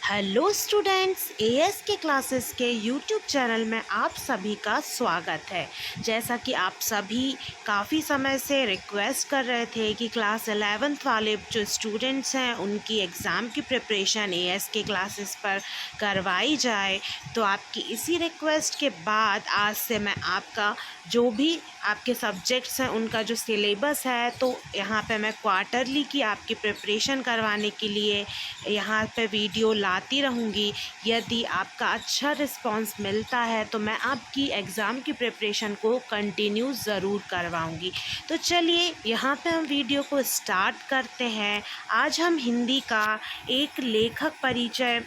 Hello students, as के classes के YouTube channel में आप सभी का स्वागत है। जैसा कि आप सभी काफ़ी समय से रिक्वेस्ट कर रहे थे कि क्लास 11th वाले जो स्टूडेंट्स हैं उनकी एग्ज़ाम की प्रिपरेशन एएस के क्लासेस पर करवाई जाए, तो आपकी इसी रिक्वेस्ट के बाद आज से मैं आपका जो भी आपके सब्जेक्ट्स हैं उनका जो सिलेबस है, तो यहाँ पे मैं क्वार्टरली की आपकी प्रिपरेशन करवाने के लिए यहाँ पे वीडियो लाती रहूँगी। यदि आपका अच्छा रिस्पांस मिलता है तो मैं आपकी एग्ज़ाम की प्रिपरेशन को कंटिन्यू ज़रूर करवाऊँगी। तो चलिए यहाँ पे हम वीडियो को स्टार्ट करते हैं। आज हम हिंदी का एक लेखक परिचय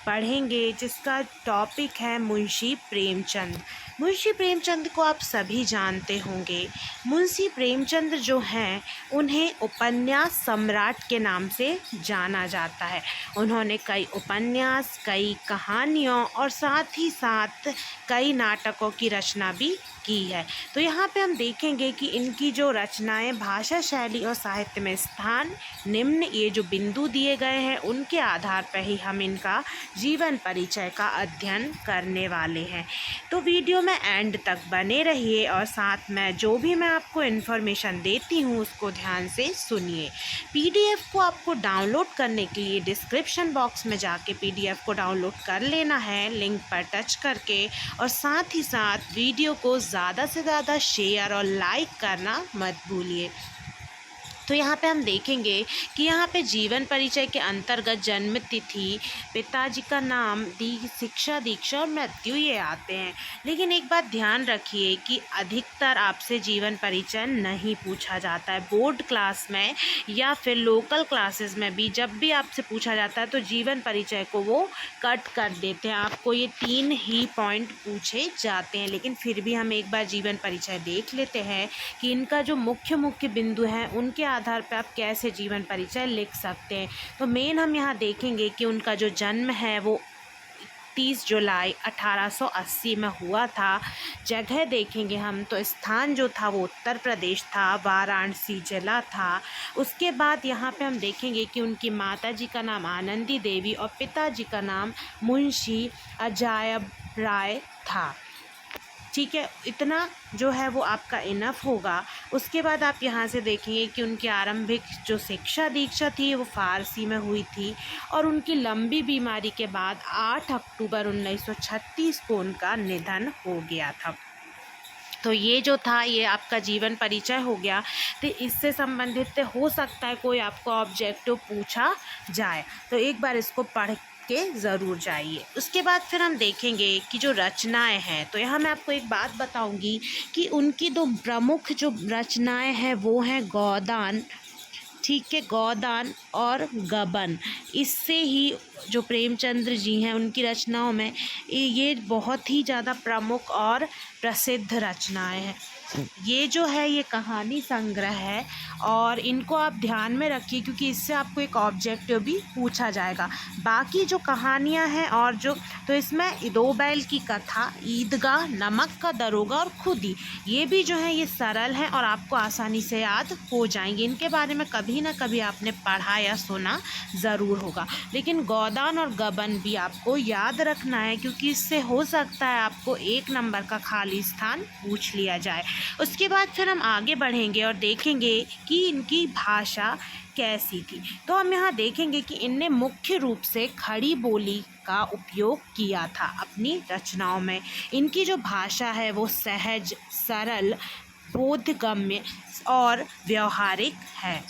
पढ़ेंगे जिसका टॉपिक है मुंशी प्रेमचंद। मुंशी प्रेमचंद को आप सभी जानते होंगे। मुंशी प्रेमचंद जो हैं उन्हें उपन्यास सम्राट के नाम से जाना जाता है। उन्होंने कई उपन्यास, कई कहानियों और साथ ही साथ कई नाटकों की रचना भी की है। तो यहाँ पे हम देखेंगे कि इनकी जो रचनाएं भाषा शैली और साहित्य में स्थान निम्न ये जो बिंदु दिए गए हैं उनके आधार पर ही हम इनका जीवन परिचय का अध्ययन करने वाले हैं। तो वीडियो में एंड तक बने रहिए और साथ में जो भी मैं आपको इन्फॉर्मेशन देती हूँ उसको ध्यान से सुनिए। पीडीएफ को आपको डाउनलोड करने के लिए डिस्क्रिप्शन बॉक्स में जाके पीडीएफ को डाउनलोड कर लेना है लिंक पर टच करके, और साथ ही साथ वीडियो को ज़्यादा से ज़्यादा शेयर और लाइक करना मत भूलिए। तो यहाँ पे हम देखेंगे कि यहाँ पे जीवन परिचय के अंतर्गत जन्म तिथि, पिताजी का नाम, शिक्षा दीक्षा और मृत्यु ये आते हैं। लेकिन एक बात ध्यान रखिए कि अधिकतर आपसे जीवन परिचय नहीं पूछा जाता है। बोर्ड क्लास में या फिर लोकल क्लासेस में भी जब भी आपसे पूछा जाता है तो जीवन परिचय को वो कट कर देते हैं। आपको ये 3 ही पॉइंट पूछे जाते हैं, लेकिन फिर भी हम एक बार जीवन परिचय देख लेते हैं कि इनका जो मुख्य बिंदु हैं उनके आधार पर आप कैसे जीवन परिचय लिख सकते हैं। तो मेन हम यहाँ देखेंगे कि उनका जो जन्म है वो 30 जुलाई 1880 में हुआ था। जगह देखेंगे हम तो स्थान जो था वो उत्तर प्रदेश था, वाराणसी जिला था। उसके बाद यहाँ पे हम देखेंगे कि उनकी माताजी का नाम आनंदी देवी और पिताजी का नाम मुंशी अजायब राय था। ठीक है, इतना जो है वो आपका इनफ होगा। उसके बाद आप यहाँ से देखेंगे कि उनकी आरंभिक जो शिक्षा दीक्षा थी वो फ़ारसी में हुई थी और उनकी लंबी बीमारी के बाद 8 अक्टूबर 1936 को उनका निधन हो गया था। तो ये जो था ये आपका जीवन परिचय हो गया। तो इससे संबंधित हो सकता है कोई आपको ऑब्जेक्टिव पूछा जाए, तो एक बार इसको पढ़ के ज़रूर जाइए। उसके बाद फिर हम देखेंगे कि जो रचनाएं हैं, तो यहाँ मैं आपको एक बात बताऊंगी कि उनकी दो प्रमुख जो रचनाएं हैं वो हैं गोदान, ठीक है, गोदान और गबन। इससे ही जो प्रेमचंद्र जी हैं उनकी रचनाओं में ये बहुत ही ज़्यादा प्रमुख और प्रसिद्ध रचनाएं हैं। ये जो है ये कहानी संग्रह है और इनको आप ध्यान में रखिए क्योंकि इससे आपको एक ऑब्जेक्टिव भी पूछा जाएगा। बाकी जो कहानियां हैं और जो, तो इसमें दो बैल की कथा, ईदगाह, नमक का दरोगा और खुदी, ये भी जो है ये सरल हैं और आपको आसानी से याद हो जाएंगे। इनके बारे में कभी ना कभी आपने पढ़ा या सुना ज़रूर होगा। लेकिन गोदान और गबन भी आपको याद रखना है क्योंकि इससे हो सकता है आपको 1 नंबर का खाली स्थान पूछ लिया जाए। उसके बाद फिर हम आगे बढ़ेंगे और देखेंगे कि इनकी भाषा कैसी थी। तो हम यहाँ देखेंगे कि इनने मुख्य रूप से खड़ी बोली का उपयोग किया था अपनी रचनाओं में। इनकी जो भाषा है वो सहज, सरल, बोधगम्य और व्यवहारिक है।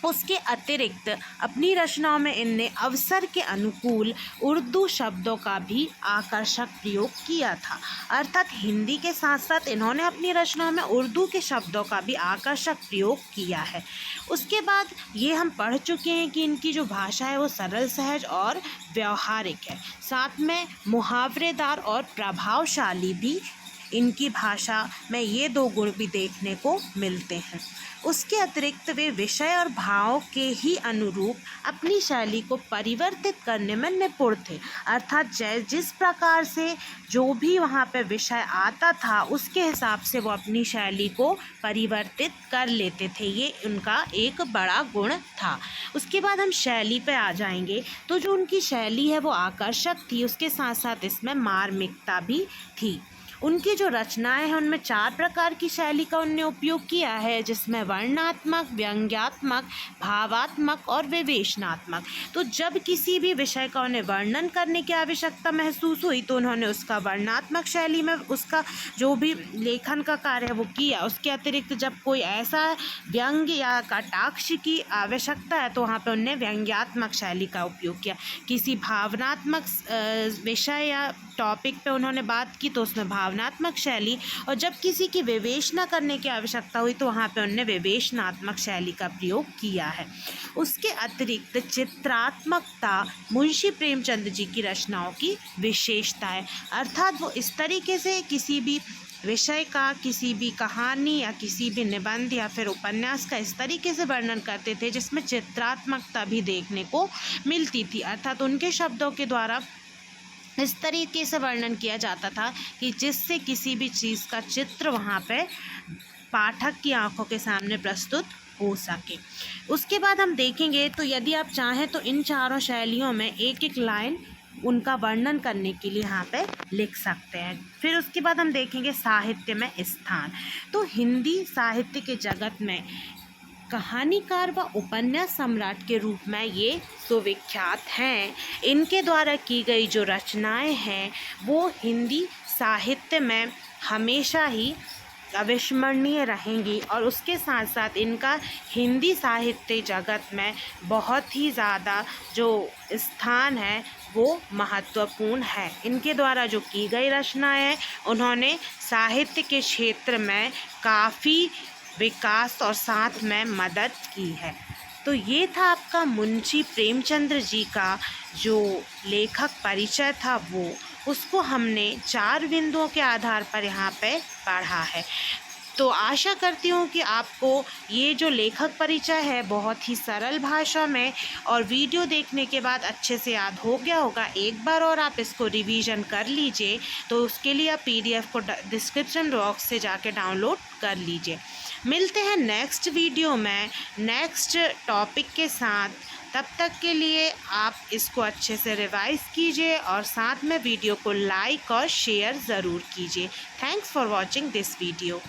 उसके अतिरिक्त अपनी रचनाओं में इनने अवसर के अनुकूल उर्दू शब्दों का भी आकर्षक प्रयोग किया था। अर्थात हिंदी के साथ साथ इन्होंने अपनी रचनाओं में उर्दू के शब्दों का भी आकर्षक प्रयोग किया है। उसके बाद ये हम पढ़ चुके हैं कि इनकी जो भाषा है वो सरल, सहज और व्यवहारिक है, साथ में मुहावरेदार और प्रभावशाली भी इनकी भाषा में ये दो गुण भी देखने को मिलते हैं। उसके अतिरिक्त वे विषय और भाव के ही अनुरूप अपनी शैली को परिवर्तित करने में निपुण थे, अर्थात जिस प्रकार से जो भी वहाँ पे विषय आता था उसके हिसाब से वो अपनी शैली को परिवर्तित कर लेते थे। ये उनका एक बड़ा गुण था। उसके बाद हम शैली पे आ जाएंगे। तो जो उनकी शैली है वो आकर्षक थी, उसके साथ साथ इसमें मार्मिकता भी थी। उनकी जो रचनाएं हैं उनमें 4 प्रकार की शैली का उनने उपयोग किया है, जिसमें वर्णनात्मक, व्यंग्यात्मक, भावात्मक और विवेचनात्मक। तो जब किसी भी विषय का उन्हें वर्णन करने की आवश्यकता महसूस हुई तो उन्होंने उसका वर्णनात्मक शैली में उसका जो भी लेखन का कार्य है वो किया। उसके अतिरिक्त जब कोई ऐसा व्यंग्य या कटाक्ष की आवश्यकता है तो वहाँ पर उन्होंने व्यंग्यात्मक शैली का उपयोग किया। किसी भावनात्मक विषय या टॉपिक पे उन्होंने बात की तो उसमें भावनात्मक शैली, और जब किसी की विवेचना करने की आवश्यकता हुई तो वहाँ पे उन्होंने विवेचनात्मक शैली का प्रयोग किया है। उसके अतिरिक्त चित्रात्मकता मुंशी प्रेमचंद जी की रचनाओं की विशेषता है, अर्थात वो इस तरीके से किसी भी विषय का, किसी भी कहानी या किसी भी निबंध या फिर उपन्यास का इस तरीके से वर्णन करते थे जिसमें चित्रात्मकता भी देखने को मिलती थी, अर्थात उनके शब्दों के द्वारा इस तरीके से वर्णन किया जाता था कि जिससे किसी भी चीज़ का चित्र वहाँ पे पाठक की आंखों के सामने प्रस्तुत हो सके। उसके बाद हम देखेंगे तो यदि आप चाहें तो इन चारों शैलियों में एक एक लाइन उनका वर्णन करने के लिए यहाँ पे लिख सकते हैं। फिर उसके बाद हम देखेंगे साहित्य में स्थान। तो हिंदी साहित्य के जगत में कहानीकार व उपन्यास सम्राट के रूप में ये सुविख्यात हैं। इनके द्वारा की गई जो रचनाएं हैं वो हिंदी साहित्य में हमेशा ही अविस्मरणीय रहेंगी, और उसके साथ साथ इनका हिंदी साहित्य जगत में बहुत ही ज़्यादा जो स्थान है वो महत्वपूर्ण है। इनके द्वारा जो की गई रचनाएं हैं उन्होंने साहित्य के क्षेत्र में काफ़ी विकास और साथ में मदद की है। तो ये था आपका मुंशी प्रेमचंद्र जी का जो लेखक परिचय था, वो उसको हमने 4 बिंदुओं के आधार पर यहाँ पे पढ़ा है। तो आशा करती हूँ कि आपको ये जो लेखक परिचय है बहुत ही सरल भाषा में और वीडियो देखने के बाद अच्छे से याद हो गया होगा। एक बार और आप इसको रिवीजन कर लीजिए, तो उसके लिए आप PDF को डिस्क्रिप्शन बॉक्स से जाके डाउनलोड कर लीजिए। मिलते हैं नेक्स्ट वीडियो में नेक्स्ट टॉपिक के साथ। तब तक के लिए आप इसको अच्छे से रिवाइज कीजिए और साथ में वीडियो को लाइक और शेयर ज़रूर कीजिए। Thanks for watching this video.